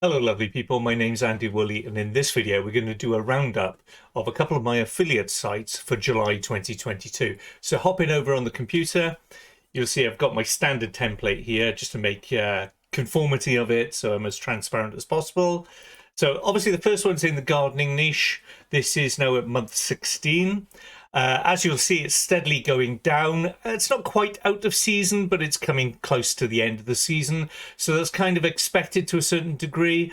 Hello lovely people, my name's Andy Woolley, and in this video we're going to do a roundup of a couple of my affiliate sites for July 2022. So hopping over on the computer, you'll see I've got my standard template here just to make conformity of it so I'm as transparent as possible. So obviously the first one's in the gardening niche. This is now at month 16. As you'll see, it's steadily going down. It's not quite out of season, but it's coming close to the end of the season. So that's kind of expected to a certain degree,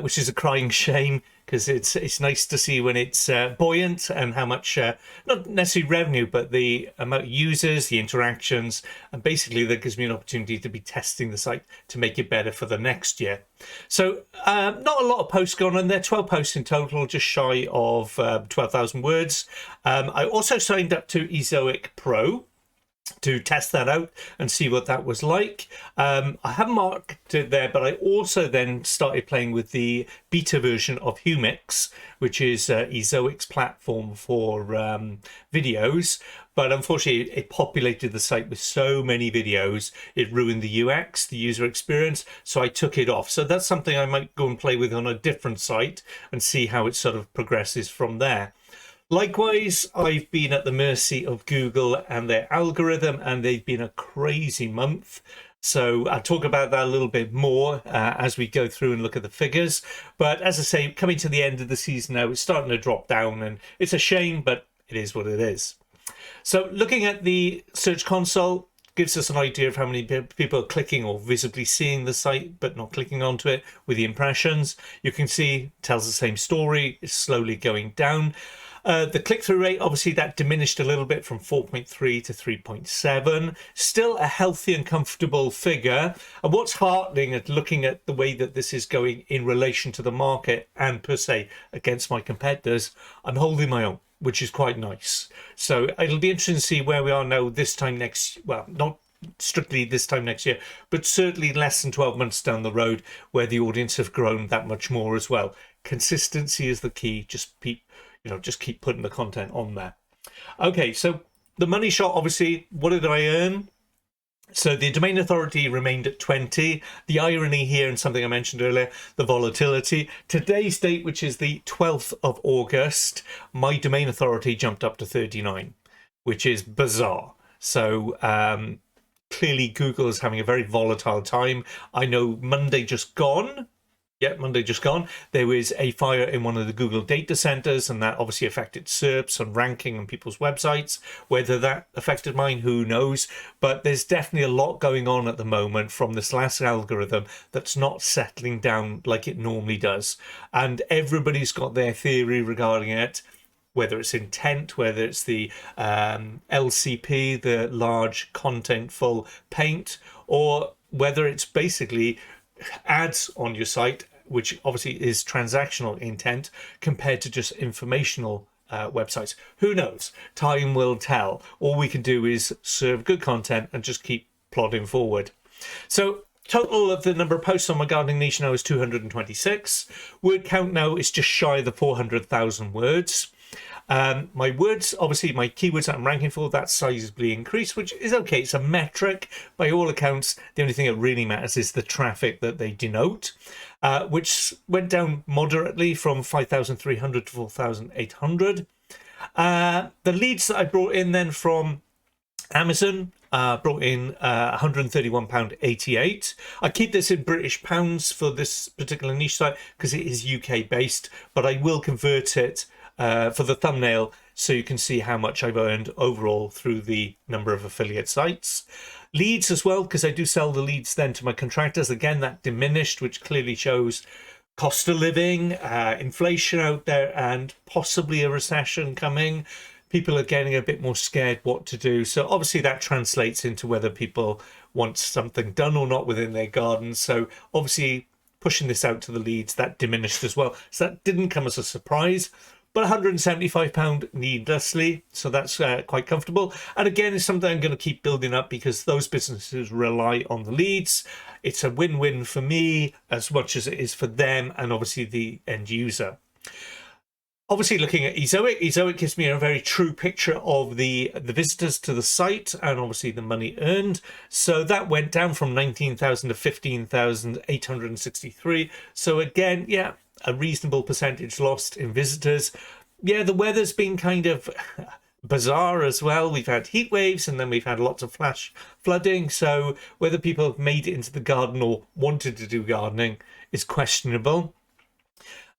which is a crying shame because it's nice to see when it's buoyant and how much, not necessarily revenue, but the amount of users, the interactions, and basically that gives me an opportunity to be testing the site to make it better for the next year. So not a lot of posts going on there, 12 posts in total, just shy of 12,000 words. I also signed up to Ezoic Pro to test that out and see what that was like. I haven't marked it there, but I also then started playing with the beta version of Humix, which is Ezoic's platform for videos. But unfortunately, it populated the site with so many videos, it ruined the UX, the user experience, so I took it off. So that's something I might go and play with on a different site and see how it sort of progresses from there. Likewise, I've been at the mercy of Google and their algorithm, and they've been a crazy month. So I'll talk about that a little bit more as we go through and look at the figures. But as I say, coming to the end of the season now, it's starting to drop down, and it's a shame, but it is what it is. So looking at the Search Console gives us an idea of how many people are clicking or visibly seeing the site but not clicking onto it with the impressions. You can see tells the same story. It's slowly going down. The click-through rate, obviously that diminished a little bit from 4.3 to 3.7. Still a healthy and comfortable figure. And what's heartening at looking at the way that this is going in relation to the market and per se against my competitors, I'm holding my own, which is quite nice. So it'll be interesting to see where we are now this time next, well, not strictly this time next year, but certainly less than 12 months down the road where the audience have grown that much more as well. Consistency is the key. Just keep putting the content on there. Okay, so the money shot, obviously, what did I earn? So the domain authority remained at 20. The irony here, and something I mentioned earlier, the volatility. Today's date, which is the 12th of August, my domain authority jumped up to 39, which is bizarre. So clearly Google is having a very volatile time. I know Monday just gone. Yeah, Monday just gone. There was a fire in one of the Google data centers, and that obviously affected SERPs and ranking on people's websites. Whether that affected mine, who knows? But there's definitely a lot going on at the moment from this last algorithm that's not settling down like it normally does. And everybody's got their theory regarding it, whether it's intent, whether it's the LCP, the large contentful paint, or whether it's basically ads on your site, which obviously is transactional intent compared to just informational websites. Who knows? Time will tell. All we can do is serve good content and just keep plodding forward. So total of the number of posts on my gardening niche now is 226. Word count now is just shy of the 400,000 words. My words, obviously my keywords that I'm ranking for, that's sizably increased, which is okay. It's a metric. By all accounts, the only thing that really matters is the traffic that they denote, which went down moderately from 5,300 to 4,800. The leads that I brought in then from Amazon brought in £131.88. I keep this in British pounds for this particular niche site because it is UK based, but I will convert it for the thumbnail so you can see how much I've earned overall through the number of affiliate sites. Leads as well, because I do sell the leads then to my contractors. Again, that diminished, which clearly shows cost of living, inflation out there, and possibly a recession coming. People are getting a bit more scared what to do. So obviously that translates into whether people want something done or not within their gardens. So obviously pushing this out to the leads, that diminished as well. So that didn't come as a surprise. But £175 needlessly, so that's quite comfortable. And again, it's something I'm going to keep building up because those businesses rely on the leads. It's a win-win for me as much as it is for them and obviously the end user. Obviously, looking at Ezoic gives me a very true picture of the visitors to the site and obviously the money earned. So that went down from 19,000 to 15,863. So again, yeah, a reasonable percentage lost in visitors. Yeah, the weather's been kind of bizarre as well. We've had heat waves and then we've had lots of flash flooding. So whether people have made it into the garden or wanted to do gardening is questionable.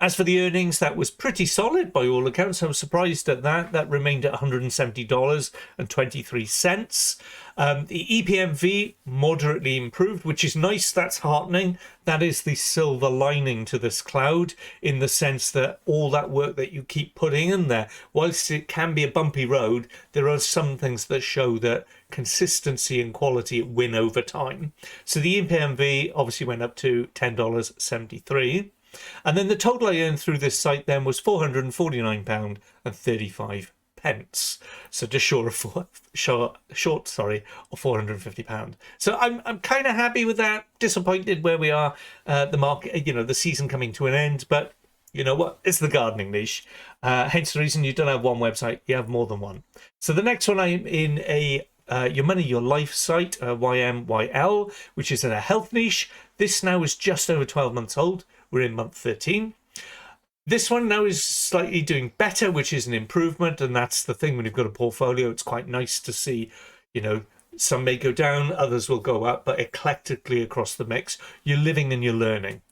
As for the earnings, that was pretty solid by all accounts. I was surprised at that. That remained at $170.23. The EPMV moderately improved, which is nice. That's heartening. That is the silver lining to this cloud, in the sense that all that work that you keep putting in there, whilst it can be a bumpy road, there are some things that show that consistency and quality win over time. So the EPMV obviously went up to $10.73. And then the total I earned through this site then was £449.35. So just short of £450. So I'm kind of happy with that. Disappointed where we are, the market, the season coming to an end, but you know what? It's the gardening niche. Hence the reason you don't have one website, you have more than one. So the next one, I'm in a Your Money, Your Life site, YMYL, which is in a health niche. This now is just over 12 months old. We're in month 13. This one now is slightly doing better, which is an improvement. And that's the thing when you've got a portfolio. It's quite nice to see, some may go down, others will go up, but eclectically across the mix, you're living and you're learning.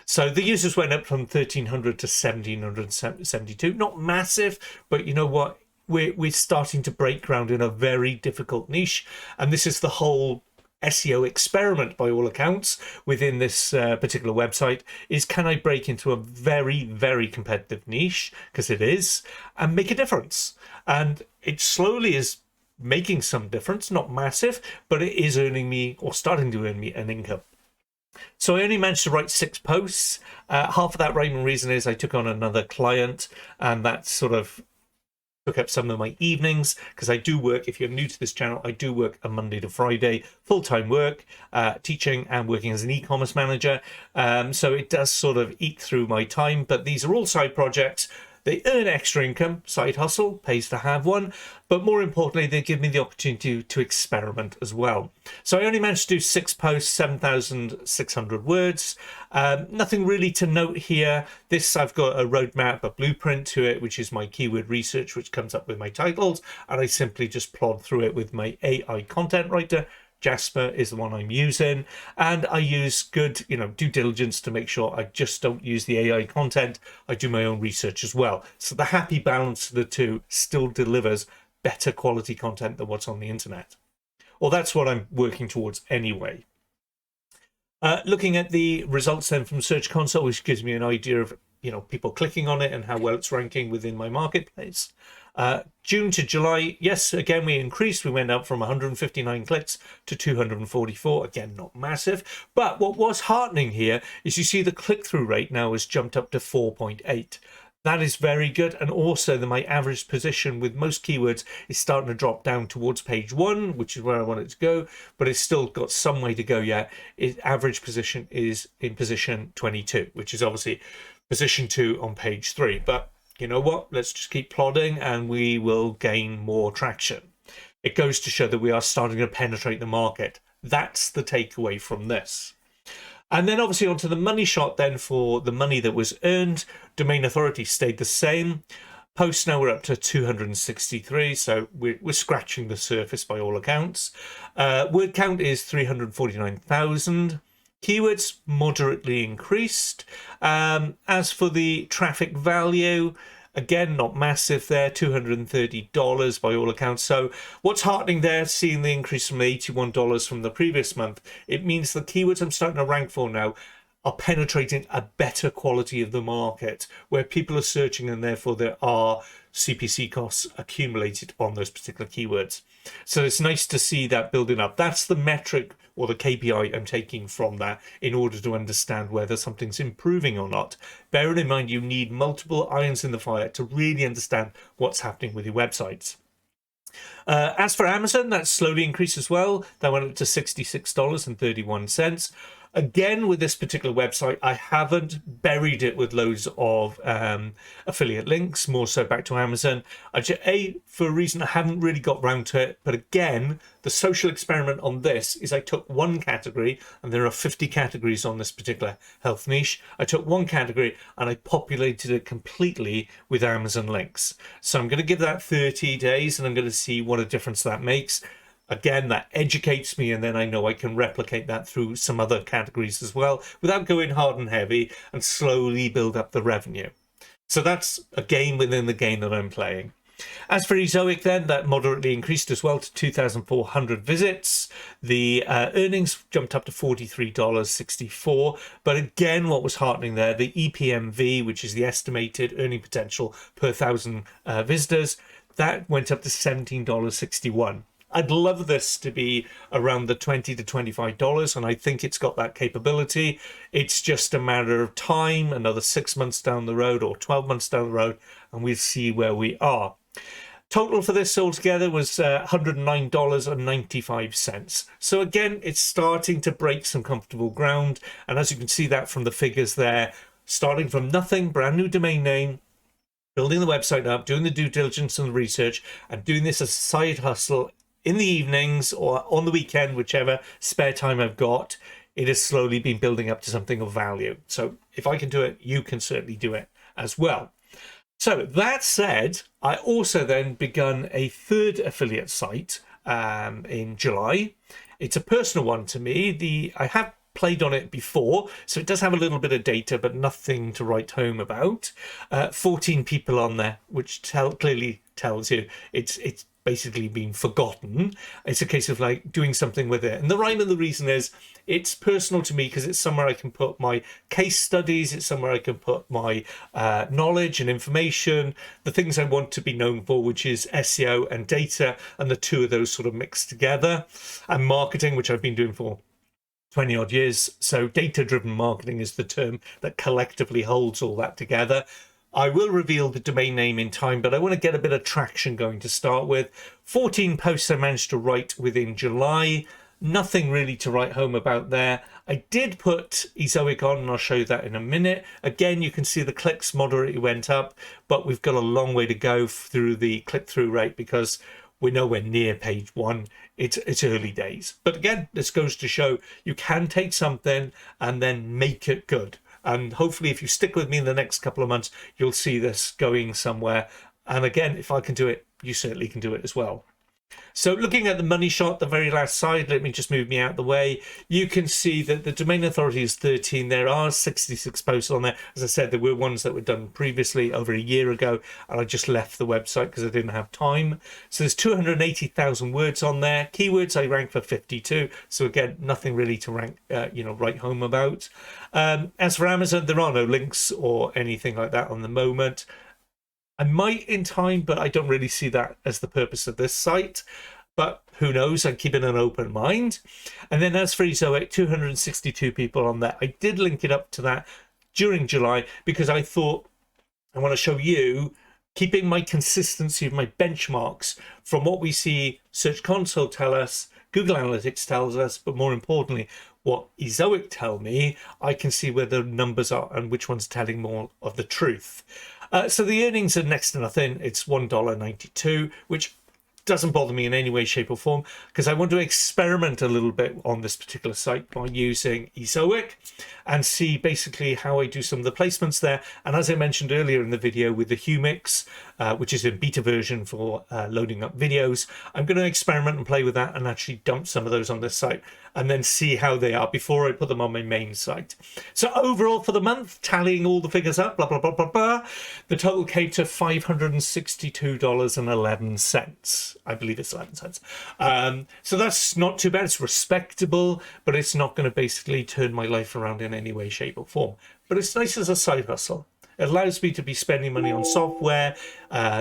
So the users went up from 1,300 to 1,772. Not massive, but you know what? We're starting to break ground in a very difficult niche. And this is the whole SEO experiment, by all accounts, within this particular website, is can I break into a very, very competitive niche, because it is, and make a difference? And it slowly is making some difference, not massive, but it is earning me, or starting to earn me, an income. So I only managed to write 6 posts. Half of that rhyme reason is I took on another client, and that sort of took up some of my evenings, because I do work, if you're new to this channel, I do work a Monday to Friday, full-time work, teaching and working as an e-commerce manager. So it does sort of eat through my time, but these are all side projects. They earn extra income, side hustle, pays to have one, but more importantly, they give me the opportunity to experiment as well. So I only managed to do 6 posts, 7,600 words. Nothing really to note here. This, I've got a roadmap, a blueprint to it, which is my keyword research, which comes up with my titles, and I simply just plod through it with my AI content writer. Jasper is the one I'm using, and I use good, due diligence to make sure I just don't use the AI content. I do my own research as well. So the happy balance of the two still delivers better quality content than what's on the internet. Well, that's what I'm working towards anyway. Looking at the results then from Search Console, which gives me an idea of people clicking on it and how well it's ranking within my marketplace. June to July, yes, again we increased. We went up from 159 clicks to 244. Again, not massive, but what was heartening here is you see the click-through rate now has jumped up to 4.8. That is very good. And also my average position with most keywords is starting to drop down towards page 1, which is where I want it to go, but it's still got some way to go yet. Its average position is in position 22, which is obviously position 2 on page 3. But you know what? Let's just keep plodding and we will gain more traction. It goes to show that we are starting to penetrate the market. That's the takeaway from this. And then obviously onto the money shot then for the money that was earned. Domain authority stayed the same. Posts now we're up to 263, so we're scratching the surface by all accounts. Word count is 349,000. Keywords moderately increased. As for the traffic value, again, not massive there, $230 by all accounts. So what's heartening there, seeing the increase from the $81 from the previous month, it means the keywords I'm starting to rank for now are penetrating a better quality of the market, where people are searching and therefore there are CPC costs accumulated on those particular keywords. So it's nice to see that building up. That's the metric or the KPI I'm taking from that in order to understand whether something's improving or not. Bearing in mind you need multiple irons in the fire to really understand what's happening with your websites. As for Amazon, that's slowly increased as well. That went up to $66.31. Again, with this particular website, I haven't buried it with loads of affiliate links, more so back to Amazon. For a reason I haven't really got round to it. But again, the social experiment on this is I took one category, and there are 50 categories on this particular health niche. I took one category and I populated it completely with Amazon links. So I'm going to give that 30 days and I'm going to see what a difference that makes. Again, that educates me, and then I know I can replicate that through some other categories as well without going hard and heavy, and slowly build up the revenue. So that's a game within the game that I'm playing. As for Ezoic, then, that moderately increased as well to 2,400 visits. The earnings jumped up to $43.64. But again, what was heartening there, the EPMV, which is the estimated earning potential per 1,000 visitors, that went up to $17.61. I'd love this to be around the $20 to $25, and I think it's got that capability. It's just a matter of time, another 6 months down the road or 12 months down the road, and we'll see where we are. Total for this altogether was $109.95. So again, it's starting to break some comfortable ground. And as you can see that from the figures there, starting from nothing, brand new domain name, building the website up, doing the due diligence and the research, and doing this as a side hustle in the evenings or on the weekend, whichever spare time I've got, it has slowly been building up to something of value. So if I can do it, you can certainly do it as well. So that said, I also then begun a third affiliate site in July. It's a personal one to me. I have played on it before, so it does have a little bit of data, but nothing to write home about. 14 people on there, which clearly tells you it's basically been forgotten. It's a case of like doing something with it. And the rhyme and the reason is it's personal to me because it's somewhere I can put my case studies. It's somewhere I can put my knowledge and information, the things I want to be known for, which is SEO and data, and the two of those sort of mixed together, and marketing, which I've been doing for 20 odd years. So data-driven marketing is the term that collectively holds all that together. I will reveal the domain name in time, but I want to get a bit of traction going to start with. 14 posts I managed to write within July. Nothing really to write home about there. I did put Ezoic on, and I'll show you that in a minute. Again, you can see the clicks moderately went up, but we've got a long way to go through the click-through rate because we're nowhere near page one. It's early days. But again, this goes to show you can take something and then make it good. And hopefully if you stick with me in the next couple of months, you'll see this going somewhere. And again, if I can do it, you certainly can do it as well. So looking at the money shot, the very last side, let me just move me out of the way. You can see that the domain authority is 13. There are 66 posts on there. As I said, there were ones that were done previously over a year ago, and I just left the website because I didn't have time. So there's 280,000 words on there. Keywords I rank for 52. So again, nothing really to rank, write home about. As for Amazon, there are no links or anything like that on the moment. I might in time, but I don't really see that as the purpose of this site. But who knows? I'm keeping an open mind. And then as for Ezoic, 262 people on there. I did link it up to that during July because I thought I want to show you keeping my consistency of my benchmarks from what we see Search Console tell us, Google Analytics tells us, but more importantly, what Ezoic tell me, I can see where the numbers are and which one's telling more of the truth. So the earnings are next to nothing. It's $1.92, which doesn't bother me in any way, shape or form, because I want to experiment a little bit on this particular site by using Ezoic and see basically how I do some of the placements there. And as I mentioned earlier in the video with the Humix, which is a beta version for loading up videos, I'm going to experiment and play with that and actually dump some of those on this site and then see how they are before I put them on my main site. So overall for the month, tallying all the figures up, blah, blah, blah, blah, blah, the total came to $562.11. I believe it's 11 cents. So that's not too bad. It's respectable, but it's not going to basically turn my life around in any way, shape or form. But it's nice as a side hustle. It allows me to be spending money on software,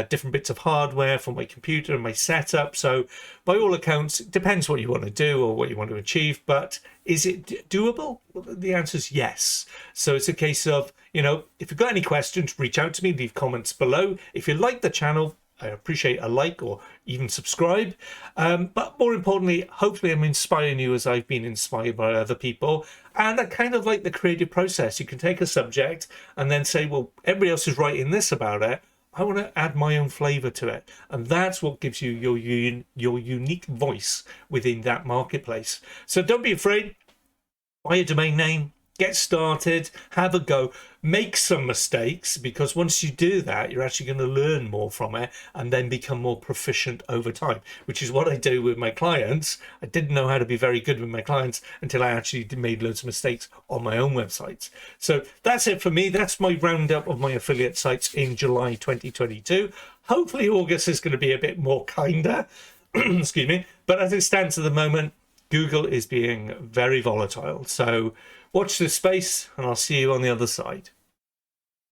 different bits of hardware for my computer and my setup. So by all accounts, it depends what you want to do or what you want to achieve. But is it doable? Well, the answer is yes. So it's a case of, if you've got any questions, reach out to me, leave comments below. If you like the channel, I appreciate a like or even subscribe. But more importantly, hopefully I'm inspiring you as I've been inspired by other people. And I kind of like the creative process. You can take a subject and then say, well, everybody else is writing this about it. I want to add my own flavor to it. And that's what gives you your unique voice within that marketplace. So don't be afraid. Buy a domain name, get started, have a go, make some mistakes, because once you do that, you're actually going to learn more from it and then become more proficient over time, which is what I do with my clients. I didn't know how to be very good with my clients until I actually made loads of mistakes on my own websites. So that's it for me. That's my roundup of my affiliate sites in July 2022. Hopefully August is going to be a bit more kinder, excuse me. But as it stands at the moment, Google is being very volatile. So watch this space and I'll see you on the other side.